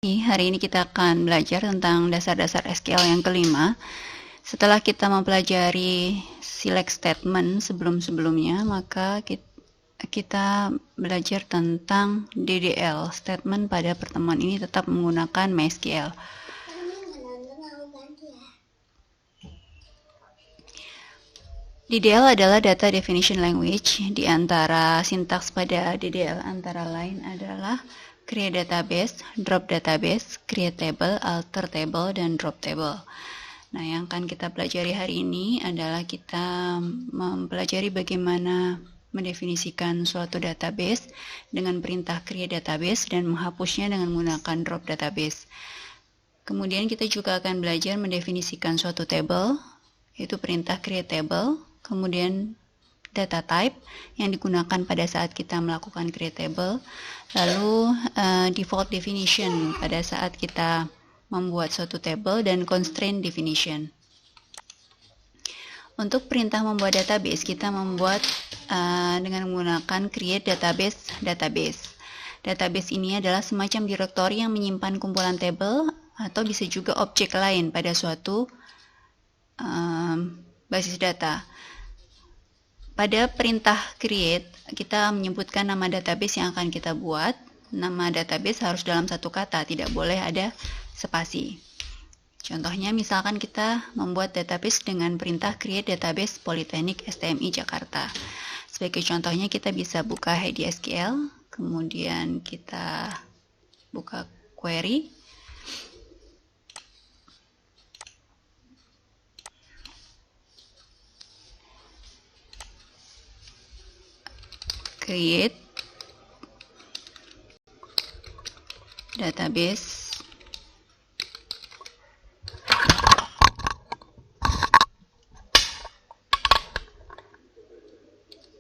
Hari ini kita akan belajar tentang dasar-dasar SQL yang kelima. Setelah kita mempelajari select statement sebelum-sebelumnya, maka kita belajar tentang DDL. Statement pada pertemuan ini tetap menggunakan MySQL. DDL adalah Data Definition Language. Di antara sintaks pada DDL antara lain adalah create database, drop database, create table, alter table, dan drop table. Nah, yang akan kita pelajari hari ini adalah kita mempelajari bagaimana mendefinisikan suatu database dengan perintah create database dan menghapusnya dengan menggunakan drop database. Kemudian kita juga akan belajar mendefinisikan suatu table, yaitu perintah create table, kemudian data type yang digunakan pada saat kita melakukan create table, lalu default definition pada saat kita membuat suatu table, dan constraint definition. Untuk perintah membuat database, kita membuat dengan menggunakan create database. Database ini adalah semacam direktori yang menyimpan kumpulan table atau bisa juga objek lain pada suatu basis data. Pada perintah create, kita menyebutkan nama database yang akan kita buat. Nama database harus dalam satu kata, tidak boleh ada spasi. Contohnya, misalkan kita membuat database dengan perintah create database Politeknik STMI Jakarta. Sebagai contohnya, kita bisa buka HDSQL, kemudian kita buka query. Create database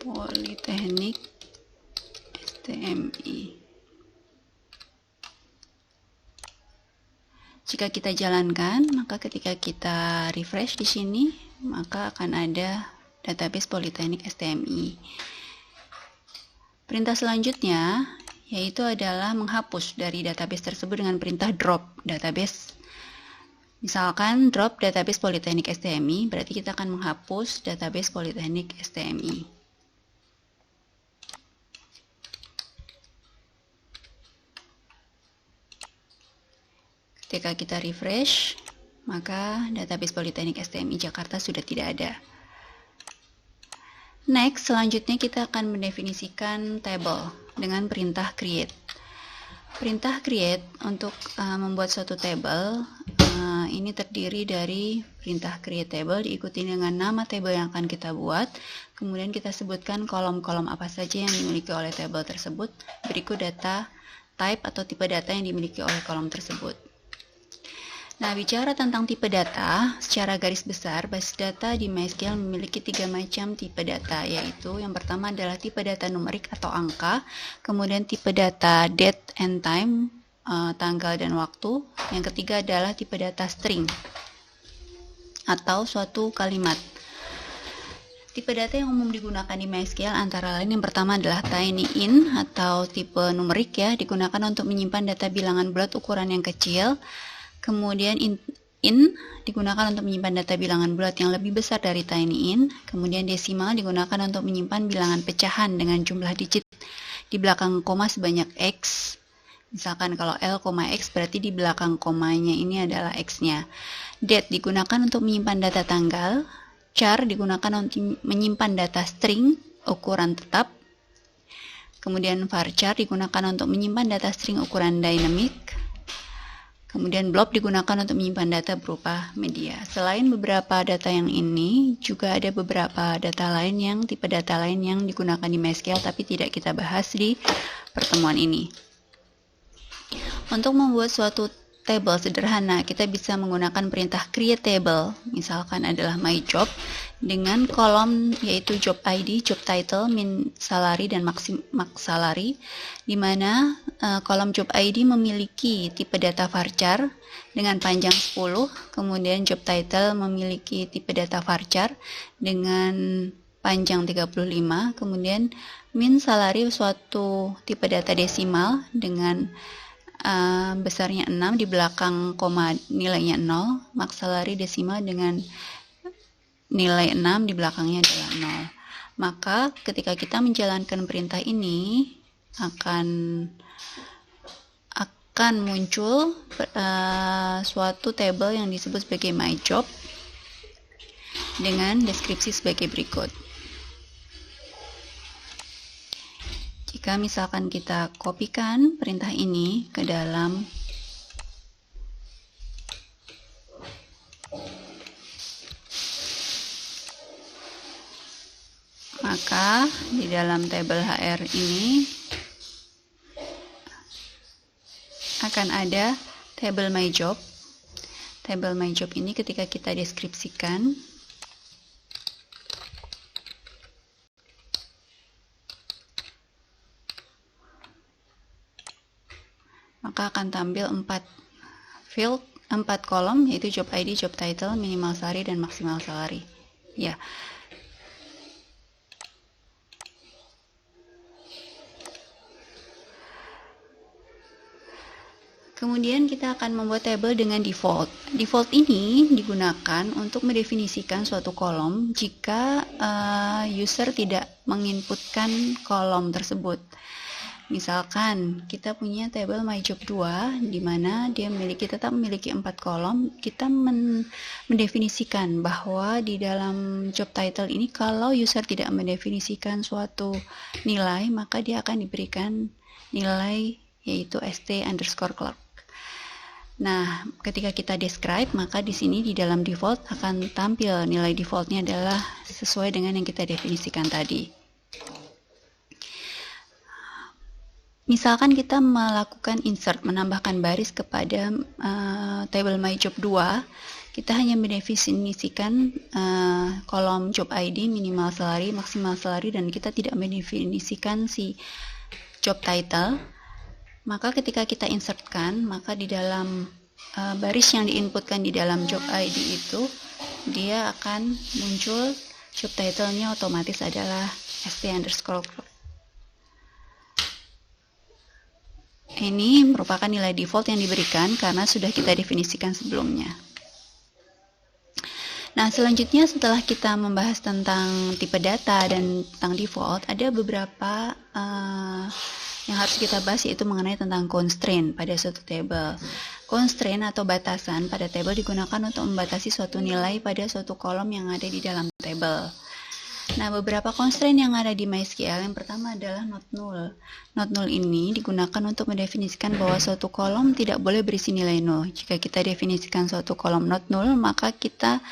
Politeknik STMI. Jika kita jalankan, maka ketika kita refresh di sini, maka akan ada database Politeknik STMI. Perintah selanjutnya yaitu adalah menghapus dari database tersebut dengan perintah drop database. Misalkan drop database Politeknik STMI, berarti kita akan menghapus database Politeknik STMI. Ketika kita refresh, maka database Politeknik STMI Jakarta sudah tidak ada. Next, selanjutnya kita akan mendefinisikan table dengan perintah create. Perintah create untuk membuat suatu table ini terdiri dari perintah create table diikuti dengan nama table yang akan kita buat. Kemudian kita sebutkan kolom-kolom apa saja yang dimiliki oleh table tersebut. Berikut data type atau tipe data yang dimiliki oleh kolom tersebut. Nah, bicara tentang tipe data, secara garis besar, basis data di MySQL memiliki 3 macam tipe data, yaitu yang pertama adalah tipe data numerik atau angka, kemudian tipe data date and time, tanggal dan waktu, yang ketiga adalah tipe data string atau suatu kalimat. Tipe data yang umum digunakan di MySQL antara lain yang pertama adalah TinyIn atau tipe numerik ya, digunakan untuk menyimpan data bilangan bulat ukuran yang kecil. Kemudian in digunakan untuk menyimpan data bilangan bulat yang lebih besar dari TinyIn. Kemudian desimal digunakan untuk menyimpan bilangan pecahan dengan jumlah digit di belakang koma sebanyak X. Misalkan kalau L, X berarti di belakang komanya ini adalah X-nya. Date digunakan untuk menyimpan data tanggal. Char digunakan untuk menyimpan data string ukuran tetap. Kemudian varchar digunakan untuk menyimpan data string ukuran dynamic. Kemudian blob digunakan untuk menyimpan data berupa media. Selain beberapa data yang ini, juga ada beberapa data lain yang tipe data lain yang digunakan di MySQL tapi tidak kita bahas di pertemuan ini. Untuk membuat suatu table sederhana, kita bisa menggunakan perintah create table, misalkan adalah my job, dengan kolom yaitu job ID, job title, min salary, dan max salary, di mana kolom job ID memiliki tipe data varchar dengan panjang 10, kemudian job title memiliki tipe data varchar dengan panjang 35, kemudian min salary suatu tipe data desimal dengan besarnya 6, di belakang koma nilainya 0, max salary desimal dengan nilai 6, di belakangnya adalah 0. Maka ketika kita menjalankan perintah ini akan muncul suatu table yang disebut sebagai my job dengan deskripsi sebagai berikut. Jika misalkan kita kopikan perintah ini ke dalam maka di dalam tabel HR ini akan ada tabel my job. Tabel my job ini ketika kita deskripsikan, maka akan tampil 4 field, 4 kolom, yaitu job ID, job title, minimal salary, dan maksimal salary. Ya. Kemudian kita akan membuat tabel dengan default. Default ini digunakan untuk mendefinisikan suatu kolom jika user tidak menginputkan kolom tersebut. Misalkan kita punya tabel my job 2 di mana dia tetap memiliki 4 kolom. Kita mendefinisikan bahwa di dalam job title ini kalau user tidak mendefinisikan suatu nilai, maka dia akan diberikan nilai yaitu st_clerk. Nah, ketika kita describe, maka di sini di dalam default akan tampil nilai defaultnya adalah sesuai dengan yang kita definisikan tadi. Misalkan kita melakukan insert, menambahkan baris kepada table my job 2, kita hanya mendefinisikan kolom job ID, minimal salary, maksimal salary, dan kita tidak mendefinisikan si job title. Maka ketika kita insertkan, maka di dalam baris yang diinputkan di dalam job ID itu, dia akan muncul job title-nya otomatis adalah st_clerk. Ini merupakan nilai default yang diberikan karena sudah kita definisikan sebelumnya. Nah, selanjutnya setelah kita membahas tentang tipe data dan tentang default, ada beberapa yang harus kita bahas, yaitu mengenai tentang constraint pada suatu table. Constraint atau batasan pada table digunakan untuk membatasi suatu nilai pada suatu kolom yang ada di dalam table. Nah, beberapa constraint yang ada di MySQL, yang pertama adalah not null. Not null ini digunakan untuk mendefinisikan bahwa suatu kolom tidak boleh berisi nilai null. Jika kita definisikan suatu kolom not null, maka kita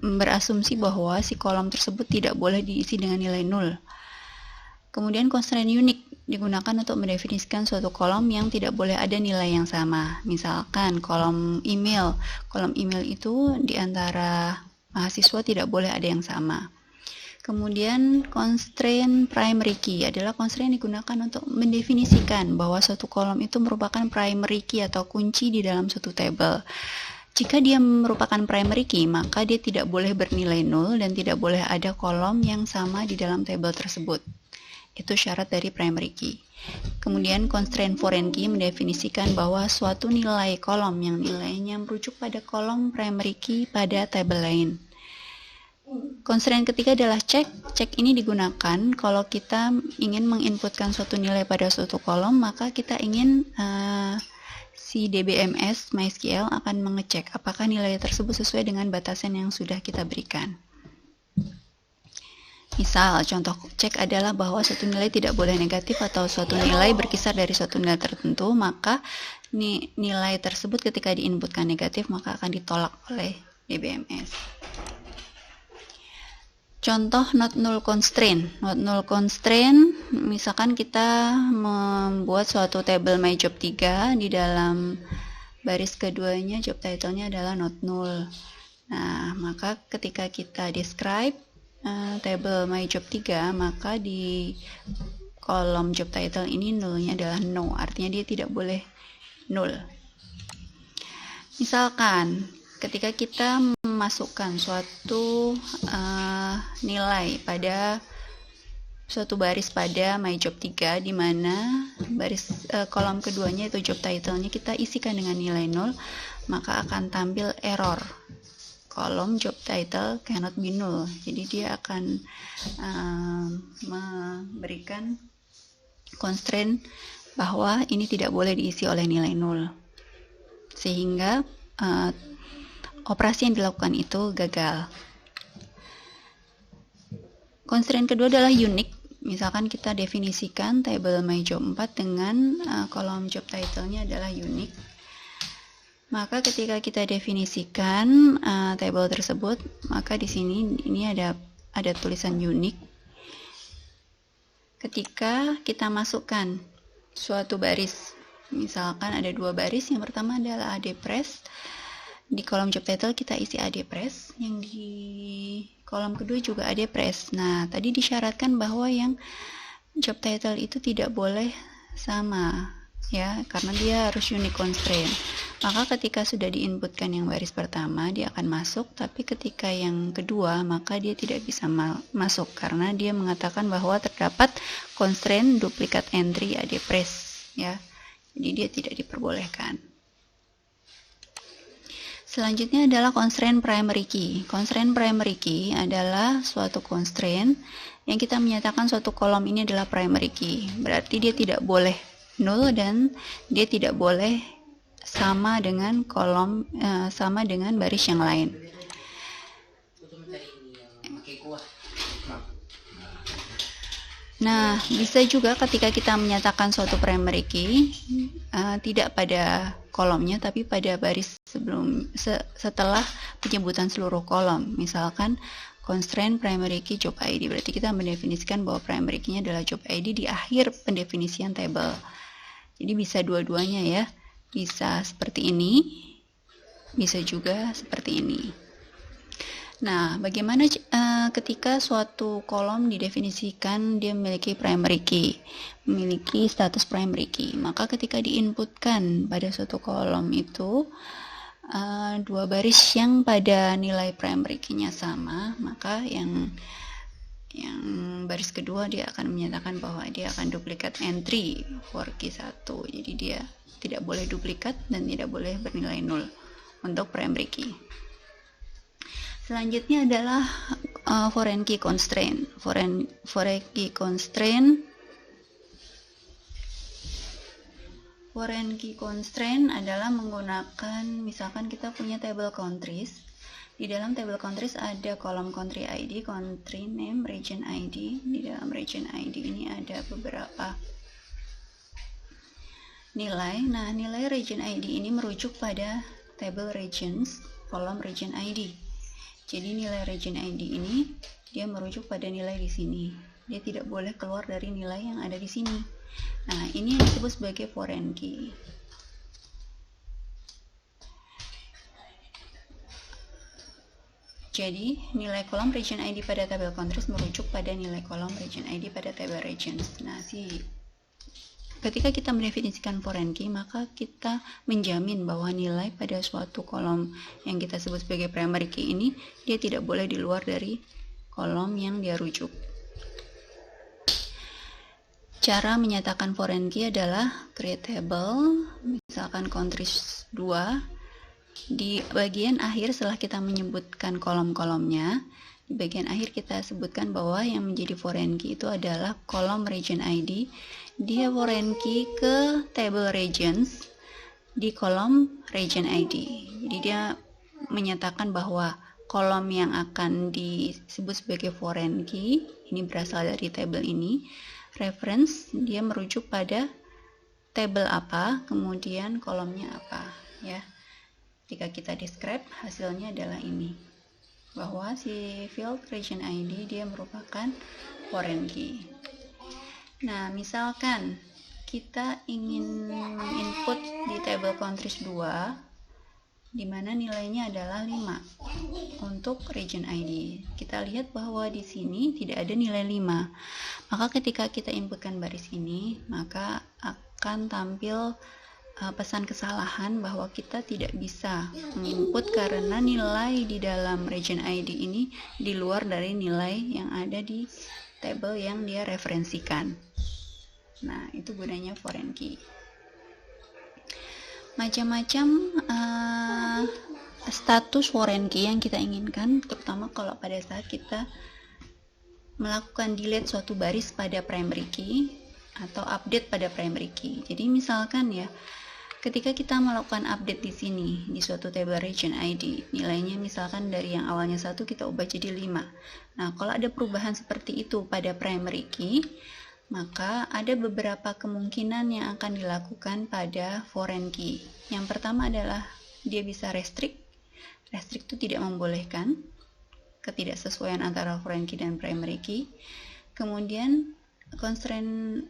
berasumsi bahwa si kolom tersebut tidak boleh diisi dengan nilai null. Kemudian constraint unique digunakan untuk mendefinisikan suatu kolom yang tidak boleh ada nilai yang sama. Misalkan kolom email. Kolom email itu di antara mahasiswa tidak boleh ada yang sama. Kemudian constraint primary key adalah constraint yang digunakan untuk mendefinisikan bahwa suatu kolom itu merupakan primary key atau kunci di dalam suatu table. Jika dia merupakan primary key, maka dia tidak boleh bernilai null dan tidak boleh ada kolom yang sama di dalam table tersebut. Itu syarat dari primary key. Kemudian constraint foreign key mendefinisikan bahwa suatu nilai kolom yang nilainya merujuk pada kolom primary key pada table lain. Constraint ketiga adalah check. Check ini digunakan kalau kita ingin menginputkan suatu nilai pada suatu kolom, maka kita ingin si DBMS MySQL akan mengecek apakah nilai tersebut sesuai dengan batasan yang sudah kita berikan. Misal, contoh cek adalah bahwa suatu nilai tidak boleh negatif atau suatu nilai berkisar dari suatu nilai tertentu, maka nilai tersebut ketika diinputkan negatif maka akan ditolak oleh DBMS. Contoh not null constraint. Not null constraint, misalkan kita membuat suatu table my job 3, di dalam baris keduanya job title-nya adalah not null. Nah, maka ketika kita describe table my job 3, maka di kolom job title ini nullnya adalah no, artinya dia tidak boleh null. Misalkan ketika kita memasukkan suatu nilai pada suatu baris pada myjob 3 di mana baris kolom keduanya itu job title-nya kita isikan dengan nilai 0, maka akan tampil error. Kolom job title cannot be null. Jadi dia akan memberikan constraint bahwa ini tidak boleh diisi oleh nilai 0. Sehingga operasi yang dilakukan itu gagal. Constraint kedua adalah unique. Misalkan kita definisikan table myjob 4 dengan kolom job title-nya adalah unique. Maka ketika kita definisikan table tersebut, maka di sini ini ada tulisan unique. Ketika kita masukkan suatu baris, misalkan ada dua baris, yang pertama adalah adpress. Di kolom job title kita isi adpress, yang di kolom kedua juga adpress. Nah, tadi disyaratkan bahwa yang job title itu tidak boleh sama, ya, karena dia harus unique constraint. Maka ketika sudah diinputkan yang baris pertama, dia akan masuk, tapi ketika yang kedua, maka dia tidak bisa masuk karena dia mengatakan bahwa terdapat constraint duplicate entry adpress, ya. Jadi dia tidak diperbolehkan. Selanjutnya adalah constraint primary key. Constraint primary key adalah suatu constraint yang kita menyatakan suatu kolom ini adalah primary key. Berarti dia tidak boleh null dan dia tidak boleh sama dengan kolom sama dengan baris yang lain. Nah, bisa juga ketika kita menyatakan suatu primary key tidak pada kolomnya tapi pada baris setelah penyebutan seluruh kolom. Misalkan constraint primary key job ID, berarti kita mendefinisikan bahwa primary key-nya adalah job ID di akhir pendefinisian table. Jadi bisa dua-duanya, ya. Bisa seperti ini, bisa juga seperti ini. Nah, bagaimana ketika suatu kolom didefinisikan dia memiliki primary key, memiliki status primary key? Maka ketika diinputkan pada suatu kolom itu dua baris yang pada nilai primary key-nya sama, maka yang baris kedua dia akan menyatakan bahwa dia akan duplicate entry for key 1. Jadi dia tidak boleh duplikat dan tidak boleh bernilai 0 untuk primary key. Selanjutnya adalah foreign key constraint. Foreign key constraint adalah menggunakan, misalkan kita punya table countries. Di dalam table countries ada kolom country ID, country name, region ID. Di dalam region ID ini ada beberapa nilai. Nah, nilai region ID ini merujuk pada table regions, kolom region ID. Jadi nilai region ID ini dia merujuk pada nilai di sini. Dia tidak boleh keluar dari nilai yang ada di sini. Nah, ini yang disebut sebagai foreign key. Jadi, nilai kolom region ID pada table countries merujuk pada nilai kolom region ID pada table regions. Nah, ketika kita mendefinisikan foreign key, maka kita menjamin bahwa nilai pada suatu kolom yang kita sebut sebagai primary key ini, dia tidak boleh di luar dari kolom yang dia rujuk. Cara menyatakan foreign key adalah create table, misalkan countries 2. Di bagian akhir setelah kita menyebutkan kolom-kolomnya, di bagian akhir kita sebutkan bahwa yang menjadi foreign key itu adalah kolom region ID. Dia foreign key ke table regions di kolom region ID. Jadi dia menyatakan bahwa kolom yang akan disebut sebagai foreign key ini berasal dari table ini. Reference dia merujuk pada table apa, kemudian kolomnya apa, ya. Ketika kita describe, hasilnya adalah ini, bahwa si field region ID dia merupakan foreign key. Nah, misalkan kita ingin input di table countries 2 di mana nilainya adalah 5 untuk region ID. Kita lihat bahwa di sini tidak ada nilai 5. Maka ketika kita inputkan baris ini, maka akan tampil pesan kesalahan bahwa kita tidak bisa menginput karena nilai di dalam region ID ini di luar dari nilai yang ada di table yang dia referensikan. Nah, itu gunanya foreign key. Macam-macam status foreign key yang kita inginkan, terutama kalau pada saat kita melakukan delete suatu baris pada primary key atau update pada primary key. Jadi misalkan ya, ketika kita melakukan update di sini di suatu table region ID, nilainya misalkan dari yang awalnya 1 kita ubah jadi 5. Nah, kalau ada perubahan seperti itu pada primary key, maka ada beberapa kemungkinan yang akan dilakukan pada foreign key. Yang pertama adalah dia bisa restrict. Restrict itu tidak membolehkan ketidaksesuaian antara foreign key dan primary key. Kemudian constraint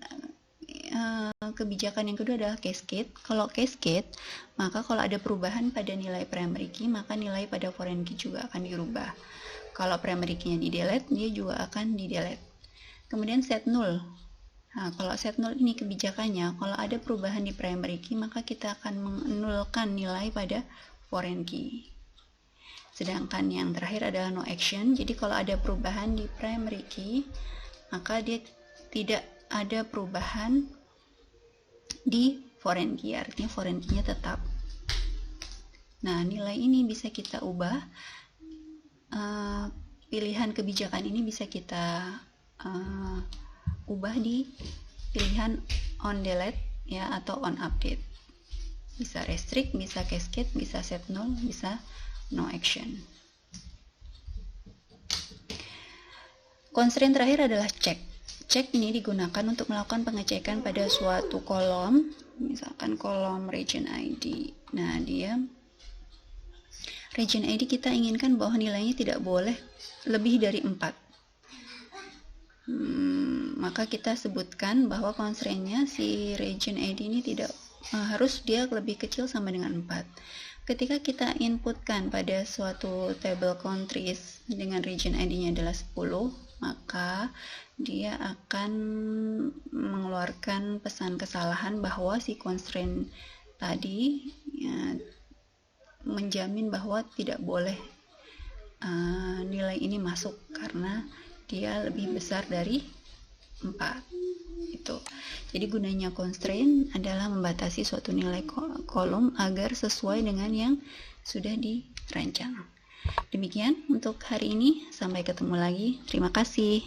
kebijakan yang kedua adalah cascade. Kalau cascade, maka kalau ada perubahan pada nilai primary key, maka nilai pada foreign key juga akan dirubah. Kalau primary key-nya di-delete, dia juga akan di-delete. Kemudian set null. Nah, kalau set null ini kebijakannya, kalau ada perubahan di primary key, maka kita akan mengnulkan nilai pada foreign key. Sedangkan yang terakhir adalah no action. Jadi kalau ada perubahan di primary key, maka dia tidak ada perubahan di foreign key, artinya foreign key-nya tetap. Nah, nilai ini bisa kita ubah. Pilihan kebijakan ini bisa kita ubah di pilihan on delete ya, atau on update. Bisa restrict, bisa cascade, bisa set null, bisa no action. Constraint terakhir adalah check. Check ini digunakan untuk melakukan pengecekan pada suatu kolom, misalkan kolom region ID. Nah, dia region ID kita inginkan bahwa nilainya tidak boleh lebih dari 4. Maka kita sebutkan bahwa constraint-nya si region ID ini tidak harus dia lebih kecil sama dengan 4. Ketika kita inputkan pada suatu table countries dengan region ID-nya adalah 10, maka dia akan mengeluarkan pesan kesalahan bahwa si constraint tadi ya, menjamin bahwa tidak boleh nilai ini masuk karena dia lebih besar dari 4. Itu. Jadi gunanya constraint adalah membatasi suatu nilai kolom agar sesuai dengan yang sudah dirancang. Demikian untuk hari ini, sampai ketemu lagi. Terima kasih.